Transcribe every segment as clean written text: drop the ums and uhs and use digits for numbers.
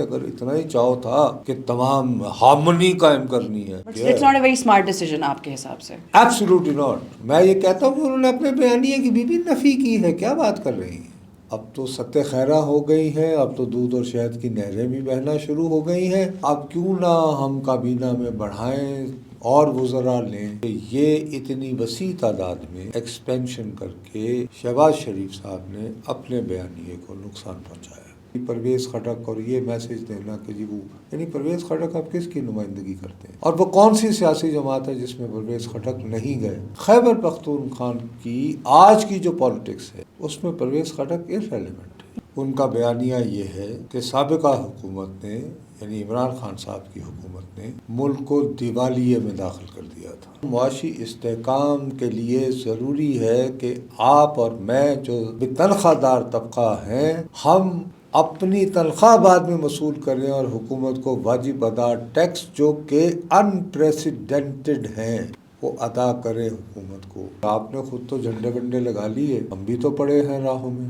اگر اتنا ہی چاہو تھا کہ تمام ہارمونی قائم کرنی ہے، It's not a very smart decision آپ کے حساب سے. Absolutely not. میں یہ کہتا ہوں کہ انہوں نے اپنے بیانیے کی بھی نفی کی ہے. کیا بات کر رہی ہیں؟ اب تو ستہ خیرہ ہو گئی ہیں، اب تو دودھ اور شہد کی نہریں بھی بہنا شروع ہو گئی ہیں. اب کیوں نہ ہم کابینہ میں بڑھائیں اور وزراء لیں. یہ اتنی وسیع تعداد میں ایکسپینشن کر کے شہباز شریف صاحب نے اپنے بیانیے کو نقصان پہنچایا. پرویز خٹک اور یہ میسج دینا کہ جی وہ یعنی پرویز خٹک آپ کس کی نمائندگی کرتے ہیں؟ اور وہ کون سی سیاسی جماعت ہے جس میں پرویز خٹک نہیں گئے؟ خیبر پختونخوا کی آج کی جو پالیٹکس ہے اس میں پرویز خٹک ارریلیونٹ ہے. ان کا بیانیہ یہ ہے کہ سابقہ حکومت نے یعنی عمران خان صاحب کی حکومت نے ملک کو دیوالیے میں داخل کر دیا تھا. معاشی استحکام کے لیے ضروری ہے کہ آپ اور میں جو تنخواہ دار طبقہ ہیں ہم اپنی تنخواہ بعد میں وصول کریں اور حکومت کو واجب ادا ٹیکس جو کہ انپریسیڈنٹڈ ہیں وہ ادا کرے حکومت کو. آپ نے خود تو جھنڈے ونڈے لگا لیے، ہم بھی تو پڑے ہیں راہوں میں.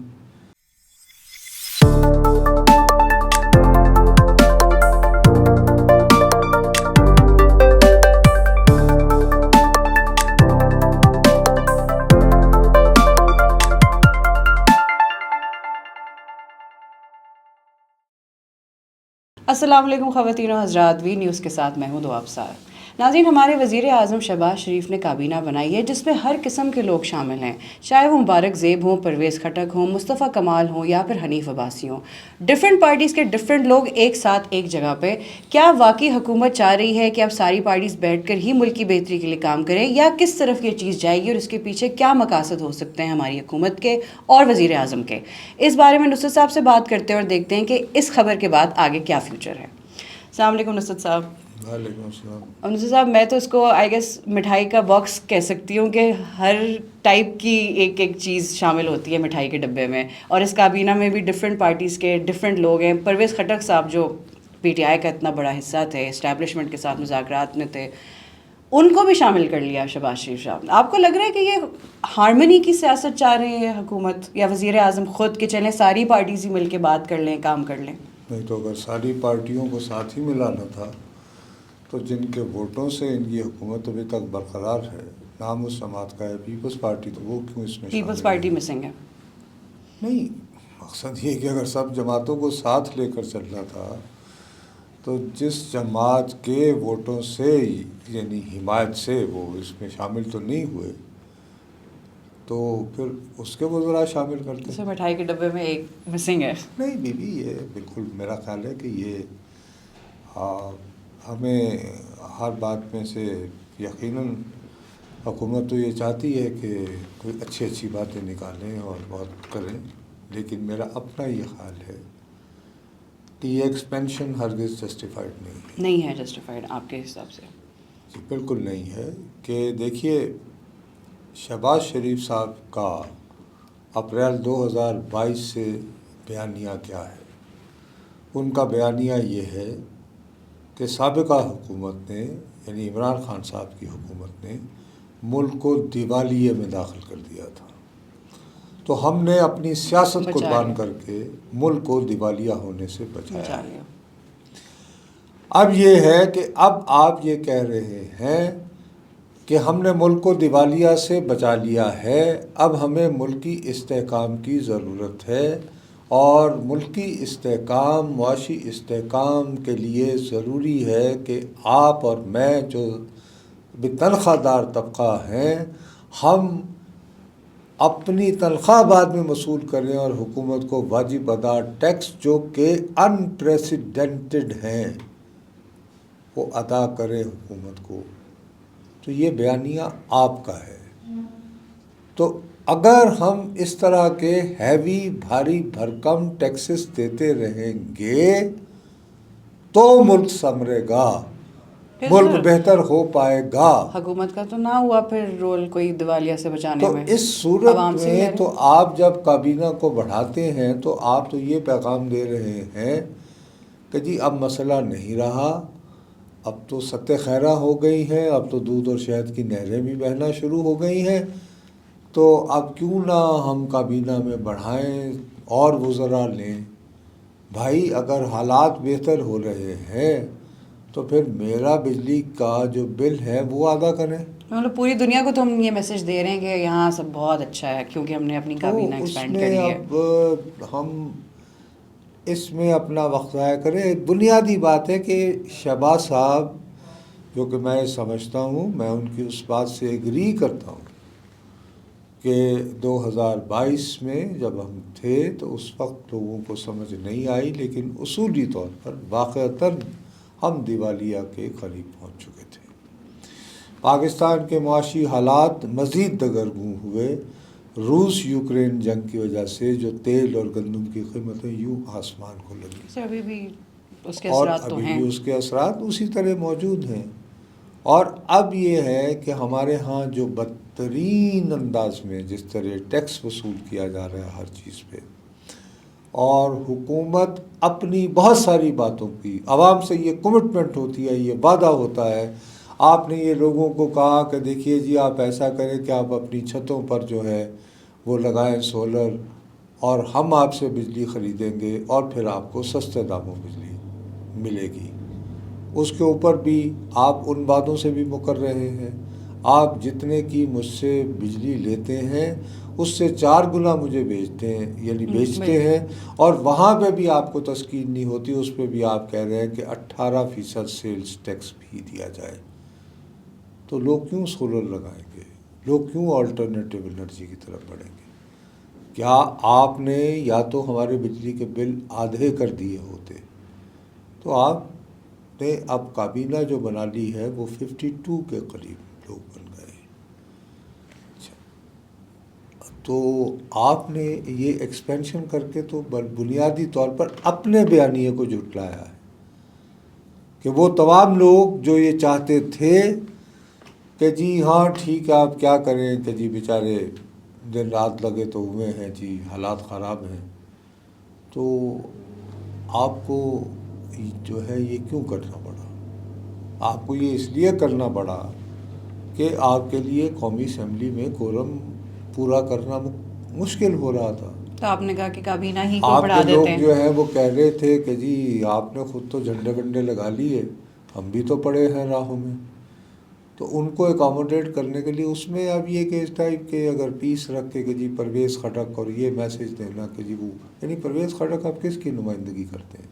السلام علیکم خواتین و حضرات، وی نیوز کے ساتھ میں ہوں دعا ابصار. ناظرین، ہمارے وزیر اعظم شہباز شریف نے کابینہ بنائی ہے جس میں ہر قسم کے لوگ شامل ہیں، چاہے وہ مبارک زیب ہوں، پرویز خٹک ہوں، مصطفیٰ کمال ہوں یا پھر حنیف عباسی ہوں. ڈفرینٹ پارٹیز کے ڈفرینٹ لوگ ایک ساتھ ایک جگہ پہ. کیا واقعی حکومت چاہ رہی ہے کہ اب ساری پارٹیز بیٹھ کر ہی ملک کی بہتری کے لیے کام کریں، یا کس طرف یہ چیز جائے گی اور اس کے پیچھے کیا مقاصد ہو سکتے ہیں ہماری حکومت کے اور وزیر اعظم کے؟ اس بارے میں نصرت صاحب سے بات کرتے ہیں اور دیکھتے ہیں کہ اس خبر کے بعد آگے کیا فیوچر ہے. السلام علیکم نصرت صاحب. وعلیکم السلام. نصرت صاحب، میں تو اس کو آئی گیس مٹھائی کا باکس کہہ سکتی ہوں کہ ہر ٹائپ کی ایک ایک چیز شامل ہوتی ہے مٹھائی کے ڈبے میں، اور اس کابینہ میں بھی ڈفرینٹ پارٹیز کے ڈفرینٹ لوگ ہیں. پرویز خٹک صاحب جو پی ٹی آئی کا اتنا بڑا حصہ تھے، اسٹیبلشمنٹ کے ساتھ مذاکرات میں تھے، ان کو بھی شامل کر لیا شہباز شریف صاحب نے. آپ کو لگ رہا ہے کہ یہ ہارمنی کی سیاست چاہ رہے ہیں حکومت یا وزیر اعظم خود کہ چلیں ساری پارٹیز ہی مل کے بات کر لیں، کام کر لیں؟ نہیں تو اگر ساری پارٹیوں کو ساتھ ہی ملانا تھا تو جن کے ووٹوں سے ان کی حکومت ابھی تک برقرار ہے، نام اس سماعت کا ہے پیپلز پارٹی، تو وہ کیوں اس میں پیپلز پارٹی مسنگ ہے؟ نہیں، مقصد یہ کہ اگر سب جماعتوں کو ساتھ لے کر چلنا تھا تو جس جماعت کے ووٹوں سے یعنی حمایت سے وہ اس میں شامل تو نہیں ہوئے تو پھر اس کے وزراء شامل کرتے. جیسے مٹھائی کے ڈبے میں ایک مسنگ ہے. نہیں بیوی، یہ بالکل میرا خیال ہے کہ یہ ہمیں ہر بات میں سے یقیناً حکومت تو یہ چاہتی ہے کہ کوئی اچھی اچھی باتیں نکالیں اور بہت کریں، لیکن میرا اپنا یہ خیال ہے کہ یہ ایکسپینشن ہرگز جسٹیفائڈ نہیں ہے. جسٹیفائڈ آپ کے حساب سے؟ جی بالکل نہیں ہے. کہ دیکھیے، شہباز شریف صاحب کا اپریل 2022 سے بیانیہ کیا ہے؟ ان کا بیانیہ یہ ہے کہ سابقہ حکومت نے یعنی عمران خان صاحب کی حکومت نے ملک کو دیوالیے میں داخل کر دیا تھا، تو ہم نے اپنی سیاست قربان کر کے ملک کو دیوالیہ ہونے سے بچایا. اب یہ ہے کہ اب آپ یہ کہہ رہے ہیں کہ ہم نے ملک کو دیوالیہ سے بچا لیا ہے، اب ہمیں ملکی استحکام کی ضرورت ہے، اور ملکی استحکام، معاشی استحکام کے لیے ضروری ہے کہ آپ اور میں جو تنخواہ دار طبقہ ہیں ہم اپنی تنخواہ بعد میں وصول کریں اور حکومت کو واجب ادا ٹیکس جو کہ انپریسیڈنٹڈ ہیں وہ ادا کرے حکومت کو. تو یہ بیانیہ آپ کا ہے. تو اگر ہم اس طرح کے ہیوی بھاری بھرکم ٹیکسز دیتے رہیں گے تو ملک سنورے گا، ملک بہتر ہو پائے گا. حکومت کا تو نہ ہوا پھر رول کوئی دیوالیہ سے بچانے میں. تو اس صورت میں تو آپ جب کابینہ کو بڑھاتے ہیں تو آپ تو یہ پیغام دے رہے ہیں کہ جی اب مسئلہ نہیں رہا، اب تو ستہ خیرہ ہو گئی ہیں، اب تو دودھ اور شہد کی نہریں بھی بہنا شروع ہو گئی ہیں، تو اب کیوں نہ ہم کابینہ میں بڑھائیں اور وزراء لیں. بھائی اگر حالات بہتر ہو رہے ہیں تو پھر میرا بجلی کا جو بل ہے وہ ادا کریں. مطلب پوری دنیا کو تو ہم یہ میسج دے رہے ہیں کہ یہاں سب بہت اچھا ہے کیونکہ ہم نے اپنی تو کابینہ اس ایکسپینڈ میں کری ہے. اب ہم اس میں اپنا وقت ضائع کریں. ایک بنیادی بات ہے کہ شہباز صاحب، جو کہ میں سمجھتا ہوں، میں ان کی اس بات سے ایگری کرتا ہوں کہ 2022 میں جب ہم تھے تو اس وقت لوگوں کو سمجھ نہیں آئی، لیکن اصولی طور پر واقعتاً ہم دیوالیہ کے قریب پہنچ چکے تھے. پاکستان کے معاشی حالات مزید دگرگوں ہوئے. روس یوکرین جنگ کی وجہ سے جو تیل اور گندم کی قیمتیں یوں آسمان کو لگی، سر ابھی بھی اس کے اور اثرات تو ابھی ہیں. بھی اس کے اثرات اسی طرح موجود ہیں. اور اب یہ ہے کہ ہمارے ہاں جو بدترین انداز میں جس طرح ٹیکس وصول کیا جا رہا ہے ہر چیز پہ، اور حکومت اپنی بہت ساری باتوں کی، عوام سے یہ کمٹمنٹ ہوتی ہے، یہ وعدہ ہوتا ہے. آپ نے یہ لوگوں کو کہا کہ دیکھیے جی آپ ایسا کریں کہ آپ اپنی چھتوں پر جو ہے وہ لگائیں سولر، اور ہم آپ سے بجلی خریدیں گے اور پھر آپ کو سستے داموں بجلی ملے گی. اس کے اوپر بھی آپ ان وعدوں سے بھی مکر رہے ہیں. آپ جتنے کی مجھ سے بجلی لیتے ہیں اس سے 4 گنا مجھے بیچتے ہیں، یعنی بیچتے ہیں، اور وہاں پہ بھی آپ کو تسکین نہیں ہوتی. اس پہ بھی آپ کہہ رہے ہیں کہ 18% سیلز ٹیکس بھی دیا جائے. تو لوگ کیوں سولر لگائیں گے؟ لوگ کیوں آلٹرنیٹیو انرجی کی طرف بڑھیں گے؟ کیا آپ نے یا تو ہمارے بجلی کے بل آدھے کر دیے ہوتے تو آپ نے اب کابینہ جو بنا لی ہے وہ 52 کے قریب لوگ بن گئے. تو آپ نے یہ ایکسپینشن کر کے تو بنیادی طور پر اپنے بیانیے کو جھٹلایا ہے کہ وہ تمام لوگ جو یہ چاہتے تھے کہ جی ہاں ٹھیک ہے آپ کیا کریں کہ جی بیچارے دن رات لگے تو ہوئے ہیں جی، حالات خراب ہیں، تو آپ کو جو ہے یہ کیوں کرنا پڑا؟ آپ کو یہ اس لیے کرنا پڑا کہ آپ کے لیے قومی اسمبلی میں کورم پورا کرنا مشکل ہو رہا تھا. تو آپ نے کہا کہ کابینہ ہی کو آپ بڑھا کے دیتے لوگ ہیں. جو ہیں وہ کہہ رہے تھے کہ جی آپ نے خود تو جھنڈے ونڈے لگا لیے، ہم بھی تو پڑے ہیں راہوں میں. تو ان کو اکاموڈیٹ کرنے کے لیے اس میں اب یہ کہ اس ٹائپ کے اگر پیس رکھ کے کہ جی پرویز خٹک، اور یہ میسج دینا کہ جی وہ، یعنی پرویز خٹک آپ کس کی نمائندگی کرتے ہیں؟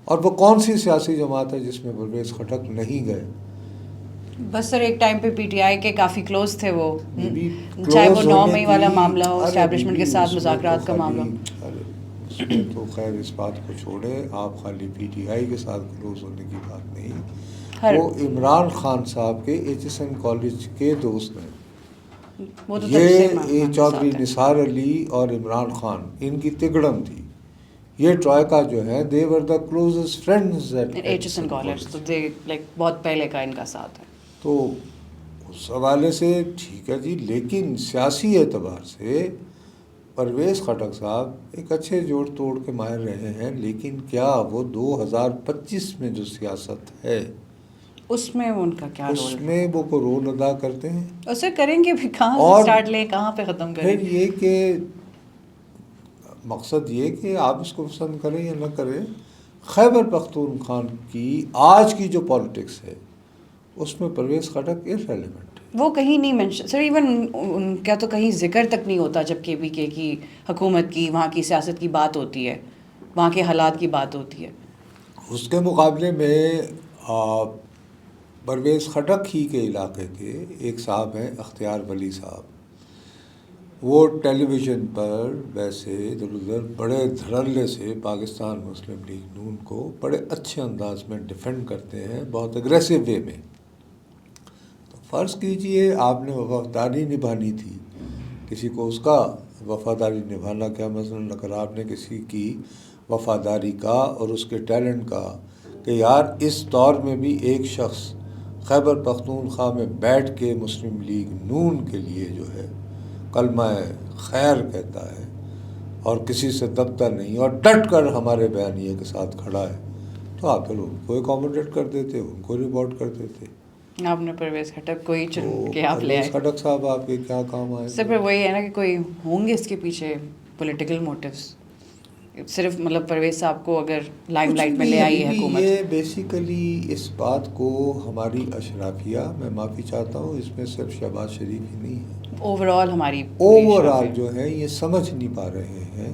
اور وہ کون سی سیاسی جماعت ہے جس میں پرویز خٹک نہیں گئے؟ بس سر ایک ٹائم پہ پی ٹی آئی کے کافی کلوز تھے وہ، بی بی چاہے وہ کلوز 9 ہونے مئی کی، والا معاملہ ہو، ارے بی اسٹیبلشمنٹ بی کے ساتھ اس میں تو مذاکرات کا معاملہ خالی، ہو. ارے اس میں تو خیر اس بات کو چھوڑے، آپ خالی پی ٹی آئی کے ساتھ کلوز ہونے کی بات نہیں، وہ عمران خان صاحب کے ایچ ایس این کالج کے دوست ہیں. وہ تو تب سے عمران یہ خان کے چودھری ساتھ ہیں. نثار علی اور عمران خان ان کی تگڑم تھی. یہ ٹرائیکا جو ہے they were the closest friends at H S N college تو لائک بہت پہلے کا ان کا ساتھ ہے. تو اس حوالے سے ٹھیک ہے جی، لیکن سیاسی اعتبار سے پرویز خٹک صاحب ایک اچھے جوڑ توڑ کے ماہر رہے ہیں، لیکن کیا وہ 2025 میں جو سیاست ہے اس میں ان کا کیا اس رول ہے؟ میں وہ کو رول ادا کرتے ہیں؟ اسے کریں گے بھی کہاں سے اور سٹارٹ لیں، کہاں پہ ختم کریں؟ پھر یہ کہ مقصد یہ کہ آپ اس کو پسند کریں یا نہ کریں، خیبر پختونخوا کی آج کی جو پالیٹکس ہے اس میں پرویز خٹک ارریلیونٹ ہے. وہ کہیں نہیں مینشن سر، ایون ان کا تو کہیں ذکر تک نہیں ہوتا جب کے بی کے کی حکومت کی، وہاں کی سیاست کی بات ہوتی ہے، وہاں کے حالات کی بات ہوتی ہے. اس کے مقابلے میں پرویز خٹک ہی کے علاقے کے ایک صاحب ہیں اختیار ولی صاحب، وہ ٹیلی ویژن پر ویسے ادھر ادھر بڑے دھڑلے سے پاکستان مسلم لیگ نون کو بڑے اچھے انداز میں ڈیفینڈ کرتے ہیں، بہت اگریسو وے میں. تو فرض کیجئے آپ نے وفاداری نبھانی تھی، کسی کو اس کا وفاداری نبھانا کیا مثلاً اگر آپ نے کسی کی وفاداری کا اور اس کے ٹیلنٹ کا کہ یار اس دور میں بھی ایک شخص خیبر پختونخوا میں بیٹھ کے مسلم لیگ نون کے لیے جو ہے کلمہ خیر کہتا ہے اور کسی سے دبتا نہیں اور ڈٹ کر ہمارے بیانیے کے ساتھ کھڑا ہے، تو آپ پھر ان کو اکاموڈیٹ کر دیتے، ان کو رپورٹ کر دیتے. آپ نے پرویز خٹک کو ہی چن تو کے آپ لے آئے. پرویز خٹک صاحب آپ کے کیا کام آئے سر پھر وہی ہے نا کہ کوئی ہوں گے اس کے پیچھے پولیٹیکل موٹیوز. صرف مطلب پرویز صاحب کو اگر لائم لائٹ میں لے آئی ہے حکومت. یہ بیسیکلی اس بات کو ہماری اشرافیہ، میں معافی چاہتا ہوں، اس میں صرف شہباز شریف ہی نہیں ہے، اوور آل ہماری اوور آل جو ہے یہ سمجھ نہیں پا رہے ہیں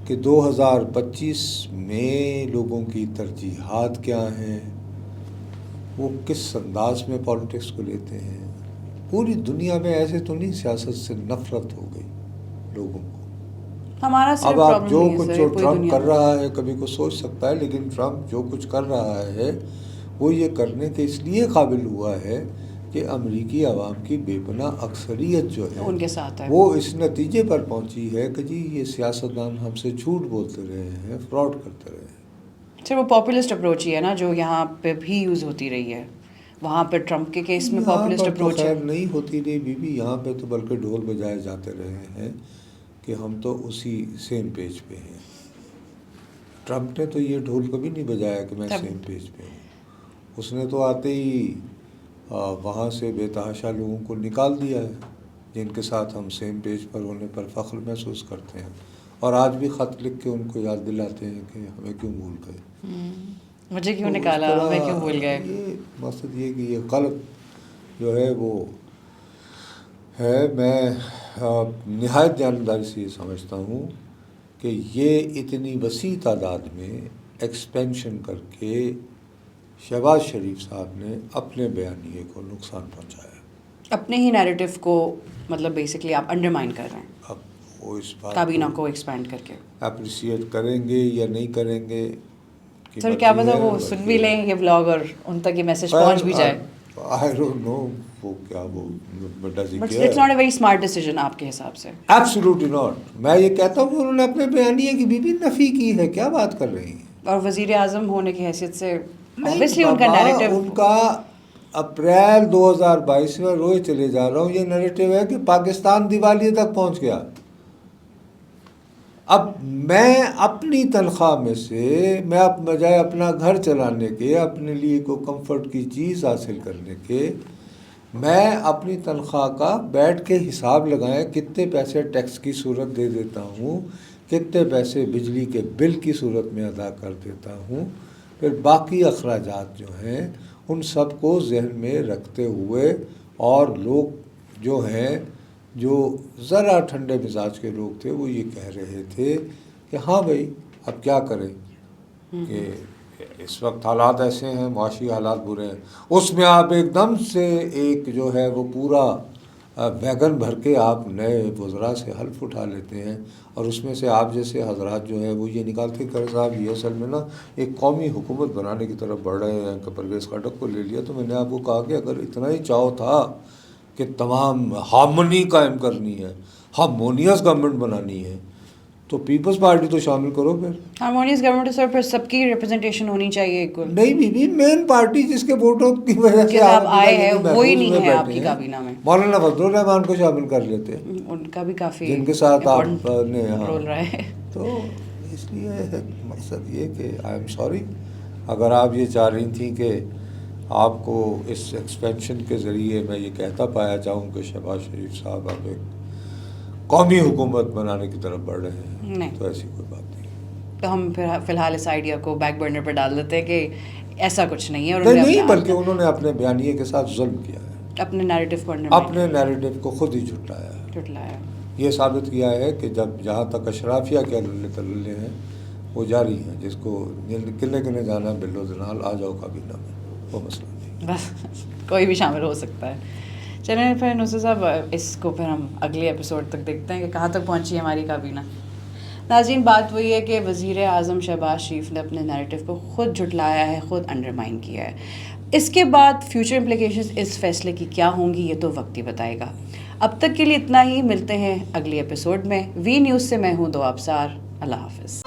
کہ 2025 میں لوگوں کی ترجیحات کیا ہیں، وہ کس انداز میں پالیٹکس کو لیتے ہیں. پوری دنیا میں ایسے تو نہیں سیاست سے نفرت ہو گئی لوگوں کو. ہمارا صرف اب آپ پرابلم جو نہیں ہے کچھ سر، جو پوری ٹرمپ دنیا کر میں. رہا ہے کبھی کو سوچ سکتا ہے، لیکن ٹرمپ جو کچھ کر رہا ہے وہ یہ کرنے کے اس لیے قابل ہوا ہے کہ امریکی عوام کی بے پناہ اکثریت جو ہے ان کے ساتھ ہے. وہ اس نتیجے پر پہنچی ہے کہ جی یہ سیاستدان ہم سے جھوٹ بولتے رہے ہیں، فراڈ کرتے رہے ہیں. سر وہ پاپولسٹ اپروچ ہی ہے نا جو یہاں پہ بھی یوز ہوتی رہی ہے. وہاں پہ ٹرمپ کے کیس میں یہاں پاپولسٹ پر تو اپروچ ہے. خیر نہیں ہوتی رہی بیوی، یہاں پہ تو بلکہ ڈھول بجائے جاتے رہے ہیں کہ ہم تو اسی سیم پیج پہ ہیں. ٹرمپ نے تو یہ ڈھول کبھی نہیں بجایا کہ میں سیم پیج پہ ہوں. اس نے تو آتے ہی وہاں سے بے تحاشا لوگوں کو نکال دیا ہے جن کے ساتھ ہم سیم پیج پر ہونے پر فخر محسوس کرتے ہیں، اور آج بھی خط لکھ کے ان کو یاد دلاتے ہیں کہ ہمیں کیوں بھول گئے، مجھے کیوں تو اس نکالا، طرح ہمیں کیوں بھول گئے. یہ مقصد یہ کہ یہ غلط جو ہے وہ ہے. میں نہایت جانبداری سے یہ سمجھتا ہوں کہ یہ اتنی وسیع تعداد میں ایکسپینشن کر کے شہباز شریف صاحب نے اپنے بیانیے کو نقصان پہنچایا. اپنے ہی نیریٹو کو مطلب بیسکلی آپ انڈرمائن کر رہے ہیں. اب وہ اس بات کابینہ کو ایکسپینڈ کر کے اپریشیٹ کریں گے یا نہیں کریں گے کی سر کیا مرضی پتہ ہے. وہ سن بھی لیں یہ بلاگ اور ان تک یہ میسج پہنچ بھی جائے. I don't know وہ کیا وہ does he but care? It's not a very smart decision آپ کے حساب سے. Absolutely not. میں یہ کہتا ہوں کہ انہوں نے اپنے بیانیے کی بھی نفی کی ہے. کیا بات کر رہی ہیں؟ اور وزیر اعظم ہونے کی حیثیت سے نہیں obviously ان کا بابا، نیریٹو ان کا اپریل 2022 میں روئے چلے جا رہا ہوں یہ نیریٹو ہے کہ پاکستان دیوالیے تک پہنچ گیا. اب میں اپنی تنخواہ میں سے میں بجائے اپنا گھر چلانے کے، اپنے لیے کو کمفرٹ کی چیز حاصل کرنے کے، میں اپنی تنخواہ کا بیٹھ کے حساب لگائیں کتنے پیسے ٹیکس کی صورت دے دیتا ہوں، کتنے پیسے بجلی کے بل کی صورت میں ادا کر دیتا ہوں، پھر باقی اخراجات جو ہیں ان سب کو ذہن میں رکھتے ہوئے. اور لوگ جو ہیں جو ذرا ٹھنڈے مزاج کے لوگ تھے وہ یہ کہہ رہے تھے کہ ہاں بھائی اب کیا کریں کہ اس وقت حالات ایسے ہیں، معاشی حالات برے ہیں. اس میں آپ ایک دم سے ایک جو ہے وہ پورا ویگن بھر کے آپ نئے وزراء سے حلف اٹھا لیتے ہیں، اور اس میں سے آپ جیسے حضرات جو ہے وہ یہ نکالتے ہیں کہ صاحب یہ اصل میں نا ایک قومی حکومت بنانے کی طرف بڑھ رہے ہیں کہ پرویز خٹک کو لے لیا. تو میں نے آپ کو کہا کہ اگر اتنا ہی چاؤ تھا کہ تمام ہارمونی قائم کرنی ہے، ہارمونیس گورنمنٹ بنانی ہے، تو پیپلز پارٹی تو شامل کرو. پھر ہارمونیس گورنمنٹ سر پھر سب کی ریپرزنٹیشن ہونی چاہیے ایکول. نہیں بھی مین پارٹی جس کے ووٹوں کی وجہ سے آپ آئے ہیں وہی نہیں ہے آپ کی کابینہ میں. مولانا فضل الرحمان کو شامل کر لیتے ان کا بھی کافی جن کے ساتھ آپ نے رول رہا ہے. تو اس لیے مقصد یہ کہ آئی ایم سوری اگر آپ یہ چاہ رہی تھیں کہ آپ کو اس ایکسپینشن کے ذریعے میں یہ کہتا پایا جاؤں کہ شہباز شریف صاحب آپ ایک قومی حکومت بنانے کی طرف بڑھ رہے ہیں، تو ایسی کوئی بات نہیں. تو ہم پھر فی الحال اس آئیڈیا کو بیک برنر پر ڈال دیتے ہیں کہ ایسا کچھ نہیں ہے. اور نہیں بلکہ انہوں نے اپنے بیانیے کے ساتھ ظلم کیا ہے، اپنے نیریٹو کو اپنے نیریٹو کو خود ہی جھٹلایا. یہ ثابت کیا ہے کہ جب جہاں تک اشرافیہ کے اللہ تللے ہیں وہ جاری ہیں، جس کو کنے جانا بلو دنال آ جاؤ کابینہ میں، وہ مسئلہ نہیں، بس کوئی بھی شامل ہو سکتا ہے. چلیں پھر نصیر صاحب اس کو پھر ہم اگلے ایپیسوڈ تک دیکھتے ہیں کہ کہاں تک پہنچی ہے ہماری کابینہ. ناظرین بات وہی ہے کہ وزیر اعظم شہباز شریف نے اپنے نیریٹو کو خود جھٹلایا ہے، خود انڈرمائن کیا ہے. اس کے بعد فیوچر امپلیکیشنز اس فیصلے کی کیا ہوں گی یہ تو وقت ہی بتائے گا. اب تک کے لیے اتنا ہی، ملتے ہیں اگلی ایپیسوڈ میں. وی نیوز سے میں ہوں دو ابصار. اللہ حافظ.